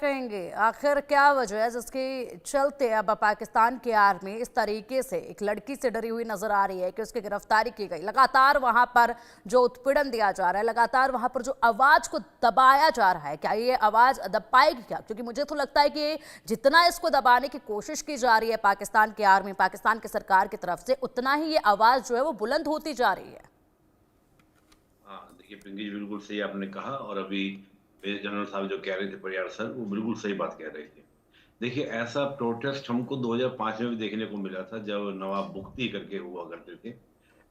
कहेंगे आखिर क्या वजह है जिसके चलते अब पाकिस्तान की आर्मी इस तरीके से एक लड़की से डरी हुई नजर आ रही है कि उसकी गिरफ्तारी की गई। लगातार वहां पर जो उत्पीड़न दिया जा रहा है, लगातार वहां पर जो आवाज को दबाया जा रहा है, क्या ये आवाज दब पाएगी क्या? क्योंकि मुझे तो लगता है कि जितना इसको दबाने की कोशिश की जा रही है पाकिस्तान की आर्मी, पाकिस्तान की सरकार की तरफ से, उतना ही ये आवाज जो है वो बुलंद होती जा रही है। हाँ, देखिए पिंकी जी बिल्कुल सही आपने कहा। और अभी मेजर जनरल साहब जो कह रहे थे परियार सर, वो बिल्कुल सही बात कह रहे थे। देखिए ऐसा प्रोटेस्ट हमको 2005 में भी देखने को मिला था, जब नवाब बुख्ती करके हुआ करते थे।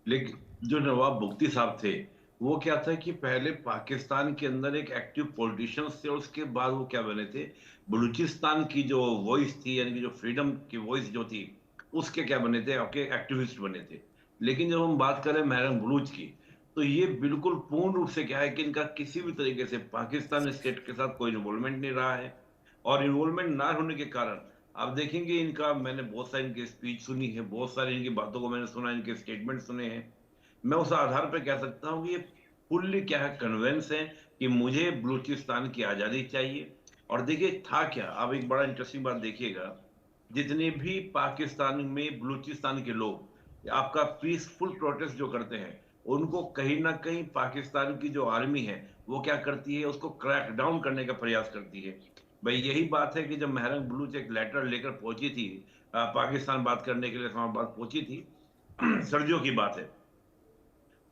लेकिन जो नवाब बुख्ती साहब थे, वो क्या था कि पहले पाकिस्तान के अंदर एक एक्टिव पॉलिटिशियंस थे, और उसके बाद वो क्या बने थे, बलूचिस्तान की जो वॉइस थी, यानी कि जो फ्रीडम की वॉइस जो थी, उसके क्या बने थे, आपके एक्टिविस्ट बने थे। लेकिन जब हम बात करें महरम बलूच की, तो ये बिल्कुल पूर्ण रूप से क्या है कि इनका किसी भी तरीके से पाकिस्तान स्टेट के साथ कोई इन्वॉल्वमेंट नहीं रहा है। और इन्वॉल्वमेंट ना होने के कारण आप देखेंगे, इनका मैंने बहुत सारी इनकी स्पीच सुनी है, बहुत सारी इनकी बातों को मैंने सुना, इनके स्टेटमेंट सुने हैं। मैं उस आधार पर कह सकता हूँ कि ये फुल्ली क्या है, कन्वेंस है कि मुझे बलूचिस्तान की आज़ादी चाहिए। और देखिए था क्या, आप एक बड़ा इंटरेस्टिंग बात देखिएगा, जितने भी पाकिस्तान में बलूचिस्तान के लोग आपका पीसफुल प्रोटेस्ट जो करते हैं, उनको कहीं ना कहीं पाकिस्तान की जो आर्मी है, वो क्या करती है, उसको क्रैक डाउन करने का प्रयास करती है। भाई यही बात है कि जब महरंग बलूच एक लेटर लेकर पहुंची थी, पाकिस्तान बात करने के लिए इस्लामाबाद पहुंची थी, सर्दियों की बात है,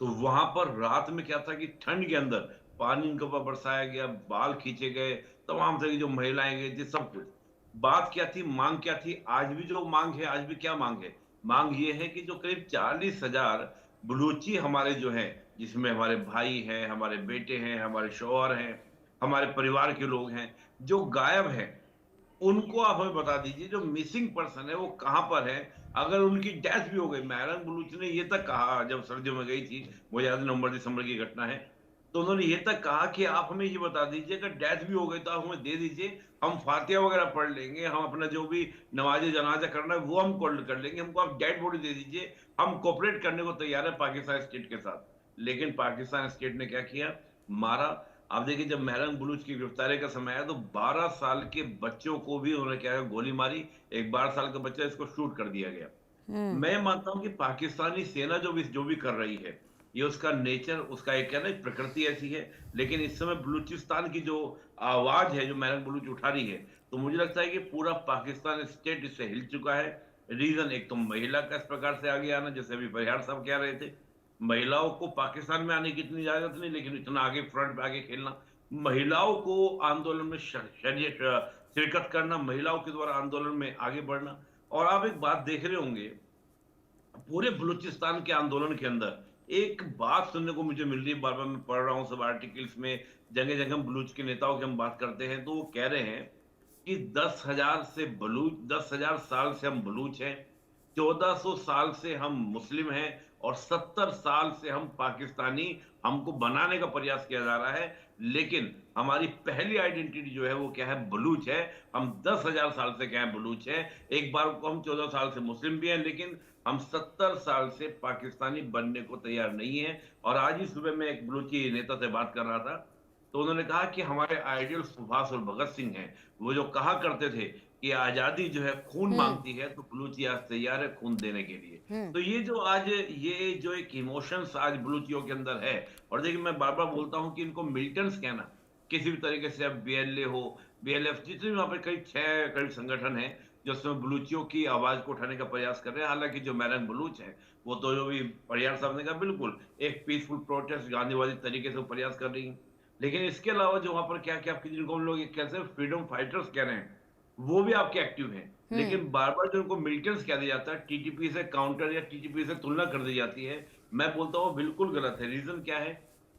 तो वहां पर रात में क्या था कि ठंड के अंदर पानी इनके ऊपर बरसाया गया, बाल खींचे गए, तमाम तरह की जो महिलाएं गई थी, सब कुछ। बात क्या थी, मांग क्या थी, आज भी जो मांग है, आज भी क्या मांग है, मांग ये है कि जो करीब 40,000 बलूची हमारे जो हैं, जिसमें हमारे भाई हैं, हमारे बेटे हैं, हमारे शौहर हैं, हमारे परिवार के लोग हैं, जो गायब हैं, उनको आप हमें बता दीजिए, जो मिसिंग पर्सन है वो कहाँ पर है। अगर उनकी डेथ भी हो गई, महरंग बलूच ने ये तक कहा जब सर्दियों में गई थी, मुझे याद नवंबर दिसंबर की घटना है, तो उन्होंने ये तक कहा कि आप हमें ये बता दीजिए, अगर डेथ भी हो गई तो आप हमें दे दीजिए, हम फातिहा वगैरह पढ़ लेंगे, हम अपना जो भी नमाज जनाजा करना है वो हम कर लेंगे, हमको आप डेड बॉडी दे दीजिए, हम कोऑपरेट करने को तैयार है पाकिस्तान स्टेट के साथ। लेकिन पाकिस्तान स्टेट ने क्या किया, मारा। आप देखिए जब महरंग बलूच की गिरफ्तारी का समय आया, तो 12 साल के बच्चों को भी उन्होंने क्या है, गोली मारी। एक 12 साल का बच्चा, इसको शूट कर दिया गया। हम्म। मैं मानता हूं कि पाकिस्तानी सेना जो भी कर रही है, ये उसका नेचर, उसका एक क्या ना, एक प्रकृति ऐसी है। लेकिन इस समय बलूचिस्तान की जो आवाज है, जो महरंग बलूच उठा रही है, तो मुझे लगता है कि पूरा पाकिस्तान स्टेट इससे हिल चुका है। रीजन एक तो महिला का इस प्रकार से आगे आना, जैसे अभी परिहार साहब कह रहे थे, महिलाओं को पाकिस्तान में आने की इतनी इजाजत नहीं, लेकिन इतना आगे फ्रंट पे आगे खेलना, महिलाओं को आंदोलन में शिरकत करना, महिलाओं के द्वारा आंदोलन में आगे बढ़ना। और आप एक बात देख रहे होंगे, पूरे बलूचिस्तान के आंदोलन के अंदर एक बात सुनने को मुझे मिल रही है, बार बार मैं पढ़ रहा हूँ सब आर्टिकल्स में, जगह जगह बलूच के नेताओं की हम बात करते हैं, तो वो कह रहे हैं कि 10,000 साल से हम बलूच हैं, 1400 साल से हम मुस्लिम हैं, और 70 साल से हम पाकिस्तानी, हमको बनाने का प्रयास किया जा रहा है। लेकिन हमारी पहली आइडेंटिटी जो है वो क्या है, बलूच है। हम 10,000 साल से क्या है, बलूच है। एक बार को हम 14 साल से मुस्लिम भी हैं, लेकिन हम 70 साल से पाकिस्तानी बनने को तैयार नहीं है। और आज ही सुबह मैं एक बलूची नेता से बात कर रहा था, तो उन्होंने कहा कि हमारे आइडियल सुभाष और भगत सिंह हैं। वो जो कहा करते थे कि आजादी जो है खून हम्म। मांगती है, तो बलूची आज तैयार है खून देने के लिए। हम्म। तो ये जो आज, ये जो एक इमोशंस आज बलूचियों के अंदर है, और देखिए मैं बार बार बोलता हूं कि इनको मिलिटेंट्स कहना किसी भी तरीके से, अब बीएलए हो, बीएलएफ, जितने भी वहां पर करीब 6 करीब संगठन है जो उसमें बलूचियों की आवाज को उठाने का प्रयास कर रहे हैं। हालांकि जो महरंग बलूच है, वो तो जो भी परियार साहब ने कहा, बिल्कुल एक पीसफुल प्रोटेस्ट गांधीवादी तरीके से वो प्रयास कर रही है। लेकिन इसके अलावा जो वहां पर क्या क्या आपकी, जिनको हम लोग एक कैसे फ्रीडम फाइटर्स कह रहे हैं, वो भी आपके एक्टिव हैं। हम्म। लेकिन बार बार जो उनको मिलिटेंट्स कह दिया जाता है, टीटीपी से काउंटर या टीटीपी से तुलना कर दी जाती है, मैं बोलता हूँ बिल्कुल गलत है। रीजन क्या है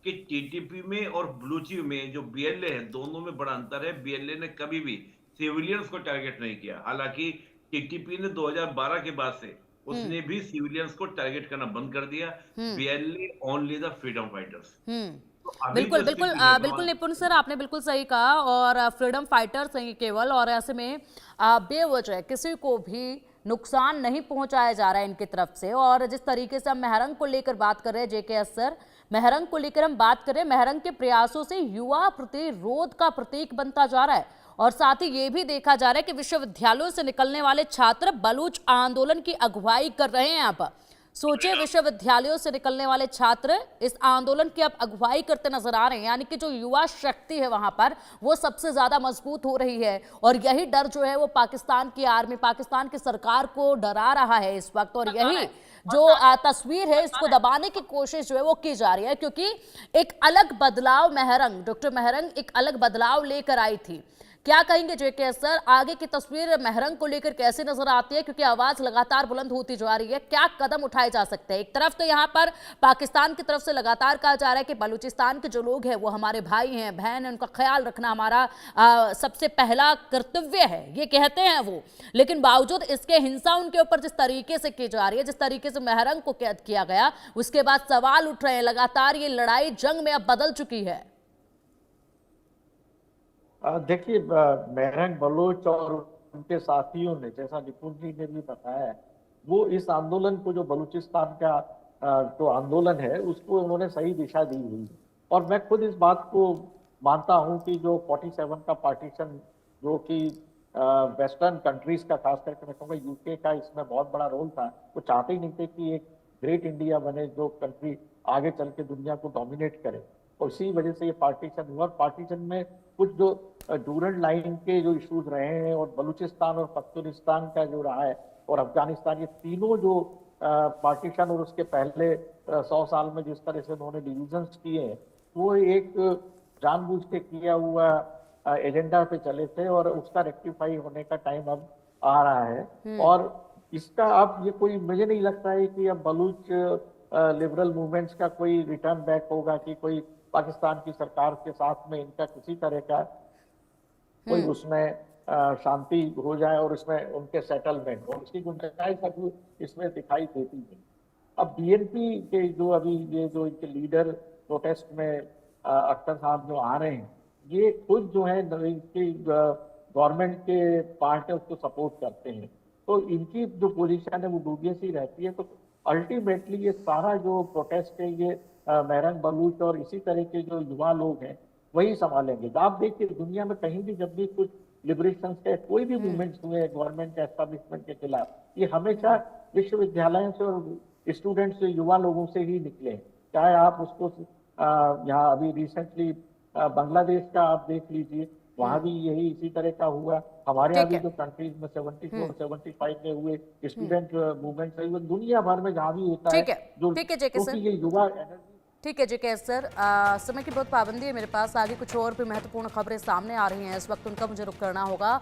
कि टीटीपी में और बलूची में जो बीएलए है, दोनों में बड़ा अंतर है। बीएलए ने कभी भी सिविलियंस को टारगेट नहीं किया, हालांकि टीटीपी ने 2012 के बाद से हम्म। उसने भी सिविलियंस को टारगेट करना बंद कर दिया। Hmm. BLA only the freedom fighters. तो अभी बिल्कुल जो बिल्कुल स्थिति है बिल्कुल निपुण सर, आपने बिल्कुल सही कहा। और फ्रीडम फाइटर्स हैं ये केवल, और ऐसे में बेवजह किसी को भी नुकसान नहीं पहुंचाया जा रहा है इनकी तरफ से। और जिस तरीके से हम महरंग को लेकर बात कर रहे हैं, जेकेएस सर, महरंग को लेकर हम बात कर रहे हैं, महरंग के प्रयासों से युवा प्रतिरोध का प्रतीक बनता जा रहा है। और साथ ही ये भी देखा जा रहा है कि विश्वविद्यालयों से निकलने वाले छात्र बलूच आंदोलन की अगुवाई कर रहे हैं। अब सोचिए, विश्वविद्यालयों से निकलने वाले छात्र इस आंदोलन की अब अगुवाई करते नजर आ रहे हैं, यानी कि जो युवा शक्ति है वहां पर वो सबसे ज्यादा मजबूत हो रही है। और यही डर जो है वो पाकिस्तान की आर्मी, पाकिस्तान की सरकार को डरा रहा है इस वक्त। और यही जो तस्वीर है इसको दबाने की कोशिश जो है वो की जा रही है, क्योंकि एक अलग बदलाव महरंग, डॉक्टर महरंग एक अलग बदलाव लेकर आई थी। क्या कहेंगे जेके सर, आगे की तस्वीर महरंग को लेकर कैसे नजर आती है, क्योंकि आवाज लगातार बुलंद होती जा रही है, क्या कदम उठाए जा सकते हैं? एक तरफ तो यहाँ पर पाकिस्तान की तरफ से लगातार कहा जा रहा है कि बलूचिस्तान के जो लोग हैं वो हमारे भाई हैं, बहन हैं, उनका ख्याल रखना हमारा सबसे पहला कर्तव्य है, ये कहते हैं वो। लेकिन बावजूद इसके हिंसा उनके ऊपर जिस तरीके से की जा रही है, जिस तरीके से महरंग को कैद किया गया, उसके बाद सवाल उठ रहे हैं। लगातार ये लड़ाई जंग में अब बदल चुकी है। देखिए, महरंग बलोच और उनके साथियों ने, जैसा निपुण जी ने भी बताया, वो इस आंदोलन को, जो बलूचिस्तान का जो आंदोलन है, उसको उन्होंने सही दिशा दी हुई है। और मैं खुद इस बात को मानता हूं कि जो 47 का पार्टीशन, जो कि वेस्टर्न कंट्रीज का, खास करके मैं कहूँगा यूके का, इसमें बहुत बड़ा रोल था। वो चाहते ही नहीं थे कि एक ग्रेट इंडिया बने, जो कंट्री आगे चल के दुनिया को डोमिनेट करे। और इसी वजह से ये पार्टीशन हुआ। पार्टीशन में कुछ जो डूरंड लाइन के जो इश्यूज रहे हैं, और बलूचिस्तान और पख्तूनिस्तान का जो रहा है, और अफगानिस्तान, ये तीनों जो पार्टीशन और उसके पहले 100 साल में जिस तरह से उन्होंने डिविजन्स किए हैं, वो एक जानबूझ के किया हुआ एजेंडा पे चले थे, और उसका रेक्टिफाई होने का टाइम अब आ रहा है। और इसका अब ये कोई, मुझे नहीं लगता है कि अब बलूच लिबरल मूवमेंट्स का कोई रिटर्न बैक होगा, कि कोई पाकिस्तान की सरकार के साथ में इनका किसी तरह का कोई उसमें शांति हो जाए और इसमें उनके सेटलमेंट हो, उसकी गुंजाइश अब इसमें दिखाई देती है। अब बीएनपी के जो अभी ये जो इनके लीडर प्रोटेस्ट में अख्तर साहब जो आ रहे हैं, ये खुद जो है इनकी गवर्नमेंट के पार्ट है उसको सपोर्ट करते हैं, तो इनकी जो पोजीशन है वो डूबियस ही रहती है। तो अल्टीमेटली ये सारा जो प्रोटेस्ट है, ये महरंग बलूच और इसी तरह के जो युवा लोग हैं वही संभालेंगे। आप देखिए, दुनिया में कहीं भी जब भी कुछ लिबरेशन के कोई भी मूवमेंट्स हुए गवर्नमेंट के एस्टेब्लिशमेंट के खिलाफ, ये हमेशा विश्वविद्यालयों से और स्टूडेंट्स से, युवा लोगों से ही निकले। चाहे आप उसको यहाँ अभी रिसेंटली बांग्लादेश का आप देख लीजिए, वहां भी यही इसी तरह का हुआ। हमारे यहाँ भी जो कंट्रीज में 74 75 में हुए स्टूडेंट मूवमेंट है, वो दुनिया भर में जहाँ भी होता है, जो क्योंकि ये युवा एनर्जी। ठीक है जेके सर, समय की बहुत पाबंदी है मेरे पास, आगे कुछ और भी महत्वपूर्ण खबरें सामने आ रही हैं इस वक्त, उनका मुझे रुख करना होगा।